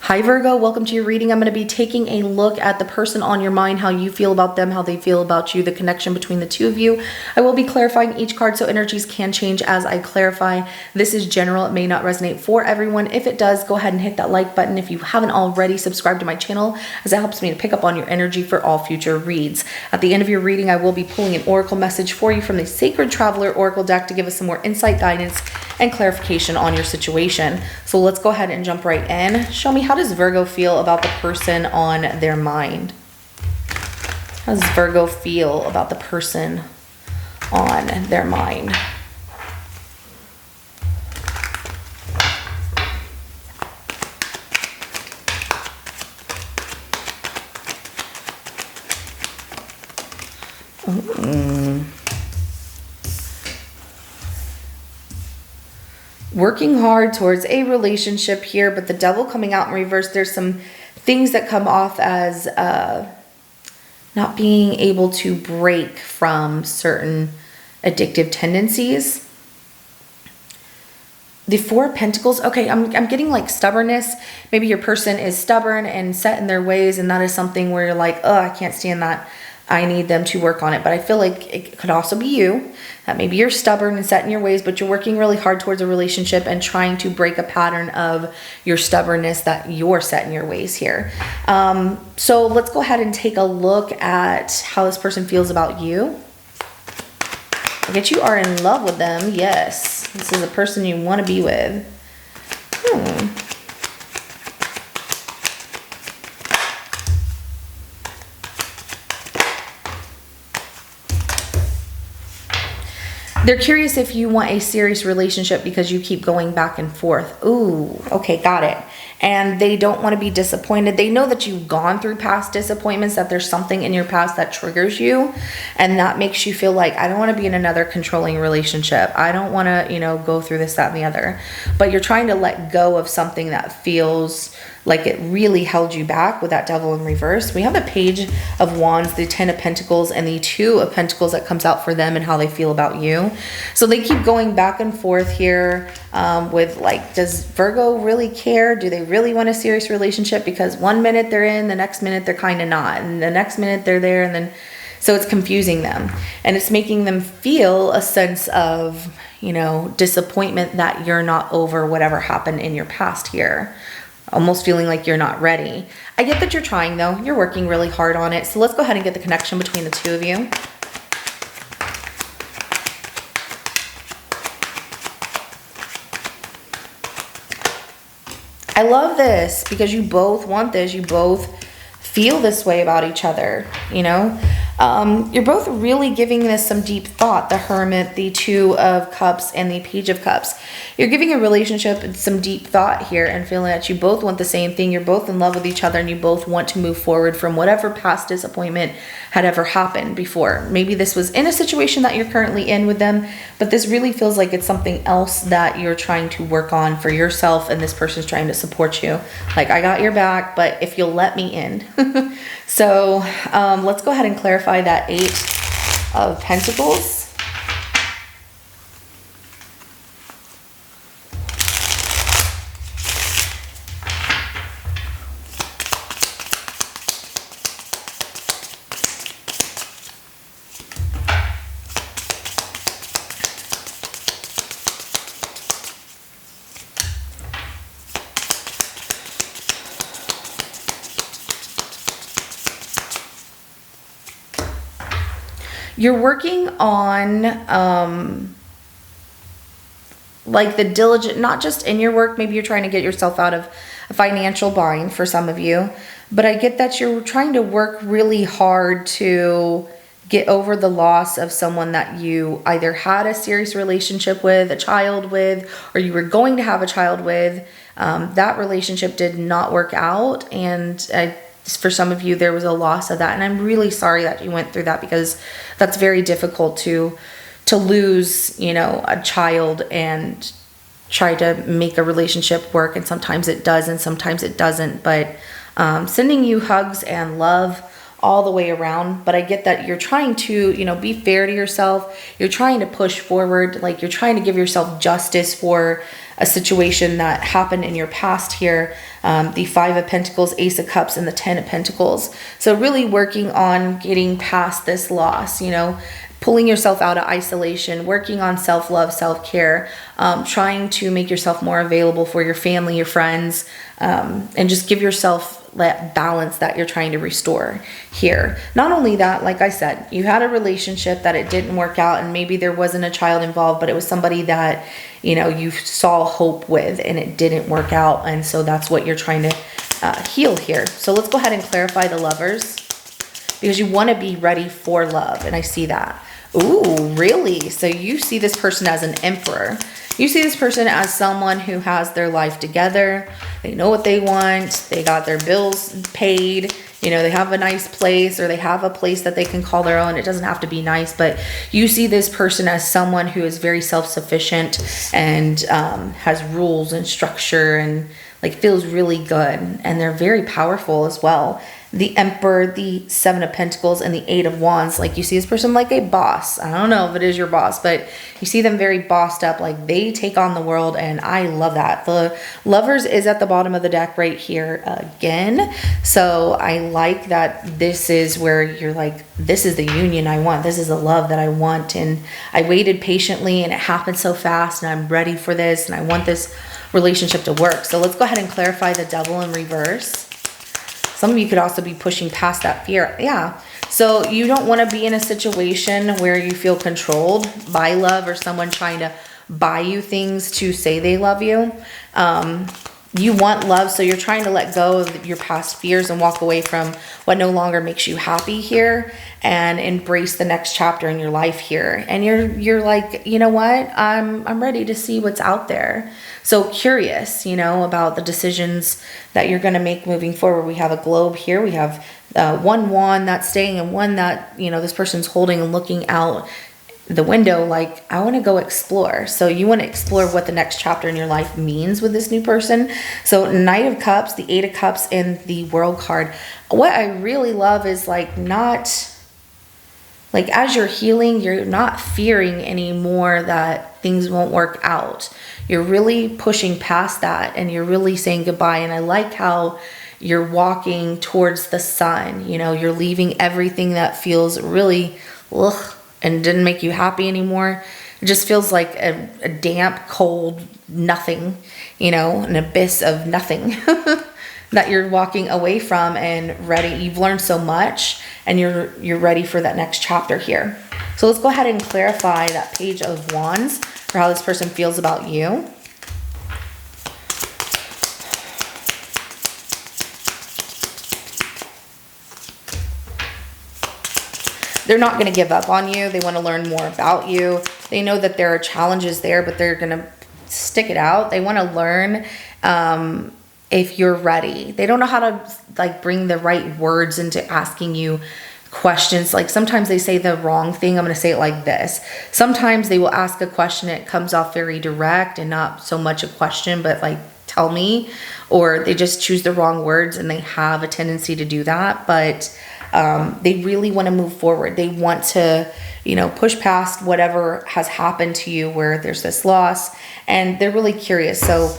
Hi Virgo, welcome to your reading. I'm going to be taking a look at the person on your mind, how you feel about them, how they feel about you, the connection between the two of you. I will be clarifying each card so energies can change as I clarify. This is general. It may not resonate for everyone. If it does, go ahead and hit that like button. If you haven't already, subscribe to my channel as it helps me to pick up on your energy for all future reads. At the end of your reading, I will be pulling an oracle message for you from the Sacred Traveler Oracle deck to give us some more insight, guidance, and clarification on your situation. So let's go ahead and jump right in. Show me, how does Virgo feel about the person on their mind? How does Virgo feel about the person on their mind? Working hard towards a relationship here, but the devil coming out in reverse. There's some things that come off as not being able to break from certain addictive tendencies. The Four of Pentacles. Okay, I'm getting like stubbornness. Maybe your person is stubborn and set in their ways, and that is something where you're like, oh, I can't stand that. I need them to work on it. But I feel like it could also be you, that maybe you're stubborn and set in your ways, but you're working really hard towards a relationship and trying to break a pattern of your stubbornness, that you're set in your ways here. So let's go ahead and take a look at how this person feels about you. I get you are in love with them. Yes, this is a person you want to be with. They're curious if you want a serious relationship because you keep going back and forth. Ooh, okay, got it. And they don't want to be disappointed. They know that you've gone through past disappointments, that there's something in your past that triggers you, and that makes you feel like, I don't want to be in another controlling relationship. I don't want to, go through this, that, and the other. But you're trying to let go of something that feels like it really held you back with that devil in reverse. We have the Page of Wands, the Ten of Pentacles, and the Two of Pentacles that comes out for them and how they feel about you. So they keep going back and forth here with like, does Virgo really care? Do they really want a serious relationship? Because one minute they're in, the next minute they're kind of not. And the next minute they're there, and then so it's confusing them. And it's making them feel a sense of, disappointment that you're not over whatever happened in your past here. Almost feeling like you're not ready. I get that you're trying though. You're working really hard on it. So let's go ahead and get the connection between the two of you. I love this because you both want this. You both feel this way about each other, You're both really giving this some deep thought. The Hermit, the Two of Cups, and the Page of Cups. You're giving a relationship some deep thought here and feeling that you both want the same thing. You're both in love with each other and you both want to move forward from whatever past disappointment had ever happened before. Maybe this was in a situation that you're currently in with them, but this really feels like it's something else that you're trying to work on for yourself, and this person's trying to support you. Like, I got your back, but if you'll let me in. So let's go ahead and clarify that Eight of Pentacles. You're working on like the diligent, not just in your work. Maybe you're trying to get yourself out of a financial bind for some of you, but I get that you're trying to work really hard to get over the loss of someone that you either had a serious relationship with, a child with, or you were going to have a child with. That relationship did not work out, and for some of you, there was a loss of that. And I'm really sorry that you went through that, because that's very difficult to lose, a child and try to make a relationship work. And sometimes it does, and sometimes it doesn't. But sending you hugs and love all the way around. But I get that you're trying to, be fair to yourself. You're trying to push forward. Like, you're trying to give yourself justice for a situation that happened in your past here. the Five of Pentacles, Ace of Cups, and the Ten of Pentacles. So really working on getting past this loss, you know, pulling yourself out of isolation, working on self-love, self-care, trying to make yourself more available for your family, your friends, and just give yourself that balance that you're trying to restore here. Not only that, like I said, you had a relationship that it didn't work out, and maybe there wasn't a child involved, but it was somebody that, you know, you saw hope with and it didn't work out. And so that's what you're trying to heal here. So let's go ahead and clarify the Lovers, because you want to be ready for love. And I see that. Ooh, really? So you see this person as an Emperor. You see this person as someone who has their life together. They know what they want. They got their bills paid. You know, they have a nice place, or they have a place that they can call their own. It doesn't have to be nice, but you see this person as someone who is very self-sufficient and has rules and structure and like feels really good. And they're very powerful as well. The Emperor, the Seven of Pentacles, and the Eight of Wands. Like, you see this person like a boss. I don't know if it is your boss, but you see them very bossed up. Like, they take on the world, and I love that. The Lovers is at the bottom of the deck right here again. So I like that this is where you're like, this is the union I want. This is the love that I want. And I waited patiently, and it happened so fast, and I'm ready for this, and I want this relationship to work. So let's go ahead and clarify the Devil in reverse. Some of you could also be pushing past that fear. Yeah. So you don't want to be in a situation where you feel controlled by love, or someone trying to buy you things to say they love you. You want love, so you're trying to let go of your past fears and walk away from what no longer makes you happy here, and embrace the next chapter in your life here. And you're like, you know what? I'm ready to see what's out there. So curious, you know, about the decisions that you're going to make moving forward. We have a globe here. We have one wand that's staying, and one that, you know, this person's holding and looking out the window like, I want to go explore. So you want to explore what the next chapter in your life means with this new person. So Knight of Cups, the Eight of Cups, and the World card. What I really love is like, not like, as you're healing, you're not fearing anymore that things won't work out. You're really pushing past that, and you're really saying goodbye. And I like how you're walking towards the sun. You know, you're leaving everything that feels really ugh, and didn't make you happy anymore. It just feels like a damp, cold nothing, you know, an abyss of nothing that you're walking away from and ready. You've learned so much, and you're ready for that next chapter here. So let's go ahead and clarify that Page of Wands for how this person feels about you. They're not going to give up on you. They want to learn more about you. They know that there are challenges there, but they're going to stick it out. They want to learn if you're ready. They don't know how to like bring the right words into asking you questions. Like, sometimes they say the wrong thing. I'm going to say it like this. Sometimes they will ask a question and it comes off very direct and not so much a question, but like, tell me. Or they just choose the wrong words, and they have a tendency to do that. But they really want to move forward. They want to, you know, push past whatever has happened to you where there's this loss, and they're really curious. So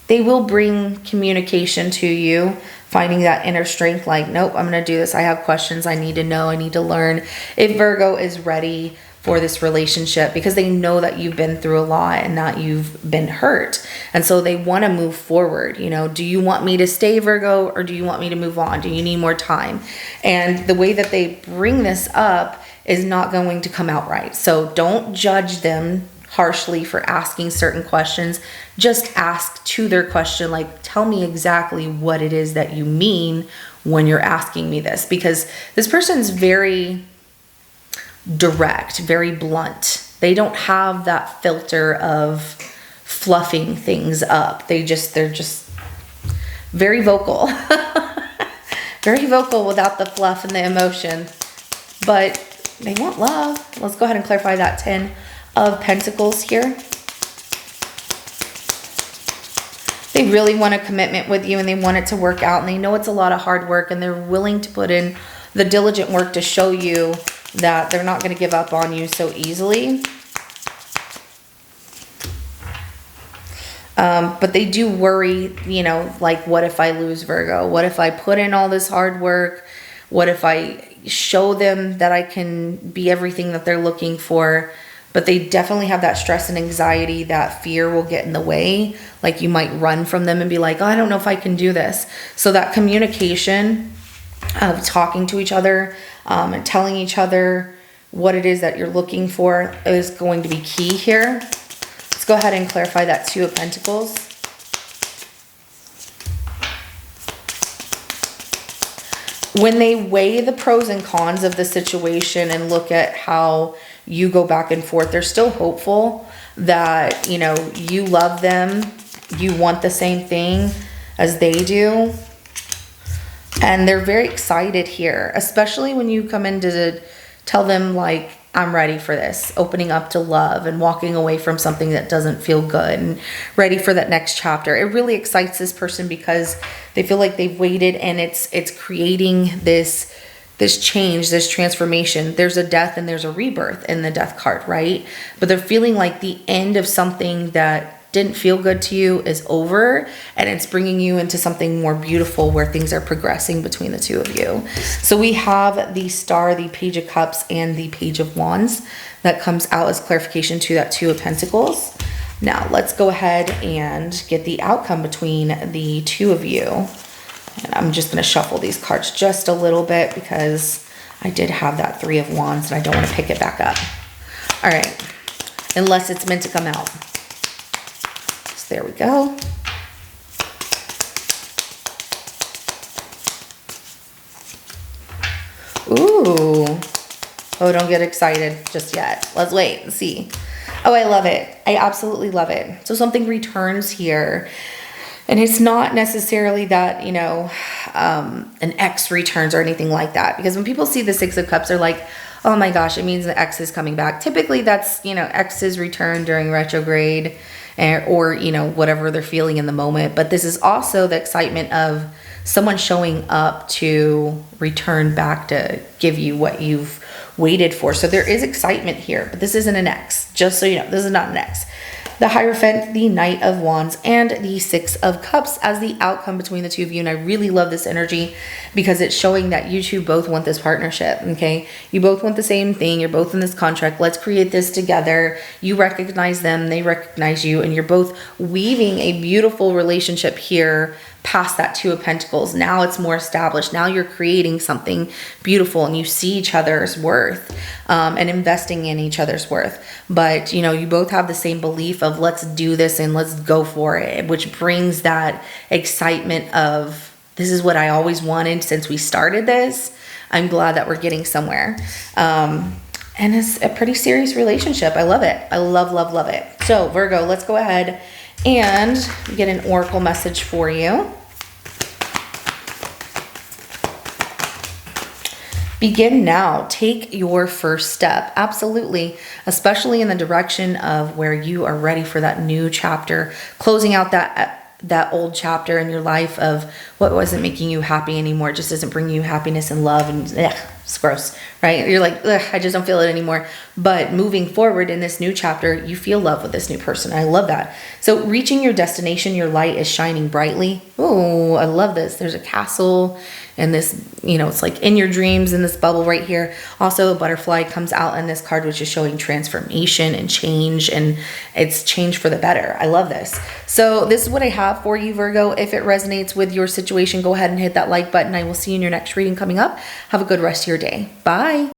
they will bring communication to you, finding that inner strength, like, nope, I'm going to do this. I have questions. I need to know. I need to learn. If Virgo is ready for this relationship, because they know that you've been through a lot and that you've been hurt. And so they want to move forward. You know, do you want me to stay, Virgo, or do you want me to move on? Do you need more time? And the way that they bring this up is not going to come out right. So don't judge them harshly for asking certain questions. Just ask to their question, like, tell me exactly what it is that you mean when you're asking me this, because this person's very direct, very blunt. They don't have that filter of fluffing things up. They're just very vocal. Very vocal without the fluff and the emotion. But they want love. Let's go ahead and clarify that 10 of Pentacles here. They really want a commitment with you, and they want it to work out, and they know it's a lot of hard work, and they're willing to put in the diligent work to show you that they're not going to give up on you so easily. But they do worry, you know, like, what if I lose Virgo? What if I put in all this hard work? What if I show them that I can be everything that they're looking for? But they definitely have that stress and anxiety, that fear will get in the way. Like, you might run from them and be like, oh, I don't know if I can do this. So that communication of talking to each other and telling each other what it is that you're looking for is going to be key here. Let's go ahead and clarify that Two of Pentacles. When they weigh the pros and cons of the situation and look at how you go back and forth, they're still hopeful that, you know, you love them, you want the same thing as they do. And they're very excited here, especially when you come in to tell them, like, I'm ready for this, opening up to love and walking away from something that doesn't feel good and ready for that next chapter. It really excites this person because they feel like they've waited, and it's creating this change, this transformation. There's a death and there's a rebirth in the Death card, right? But they're feeling like the end of something that didn't feel good to you is over, and it's bringing you into something more beautiful where things are progressing between the two of you. So we have the Star, the Page of Cups, and the Page of Wands that comes out as clarification to that Two of Pentacles. Now let's go ahead and get the outcome between the two of you. And I'm just going to shuffle these cards just a little bit because I did have that Three of Wands and I don't want to pick it back up. All right, unless it's meant to come out. There we go. Ooh. Oh, don't get excited just yet. Let's wait and see. Oh, I love it. I absolutely love it. So something returns here. And it's not necessarily that, you know, an ex returns or anything like that. Because when people see the Six of Cups, they're like, oh my gosh, it means the ex is coming back. Typically that's, you know, exes return during retrograde, or, you know, whatever they're feeling in the moment. But this is also the excitement of someone showing up to return back to give you what you've waited for. So there is excitement here, but this isn't an ex. Just so you know, this is not an ex. The Hierophant, the Knight of Wands, and the Six of Cups as the outcome between the two of you. And I really love this energy because it's showing that you two both want this partnership, okay? You both want the same thing. You're both in this contract. Let's create this together. You recognize them. They recognize you. And you're both weaving a beautiful relationship here past that Two of Pentacles. Now it's more established. Now you're creating something beautiful and you see each other's worth and investing in each other's worth. But, you know, you both have the same belief of let's do this and let's go for it, which brings that excitement of this is what I always wanted since we started this. I'm glad that we're getting somewhere. And it's a pretty serious relationship. I love it. I love, love, love it. So Virgo, let's go ahead and get an oracle message for you. Begin now. Take your first step. Absolutely. Especially in the direction of where you are ready for that new chapter, closing out that old chapter in your life of what wasn't making you happy anymore. It just isn't bringing you happiness and love, and it's gross, right? You're like, I just don't feel it anymore. But moving forward in this new chapter, you feel love with this new person. I love that. So reaching your destination, your light is shining brightly. Oh, I love this. There's a castle and this, you know, it's like in your dreams in this bubble right here. Also, a butterfly comes out in this card, which is showing transformation and change, and it's change for the better. I love this. So this is what I have for you, Virgo. If it resonates with your situation, go ahead and hit that like button. I will see you in your next reading coming up. Have a good rest of your day. Bye.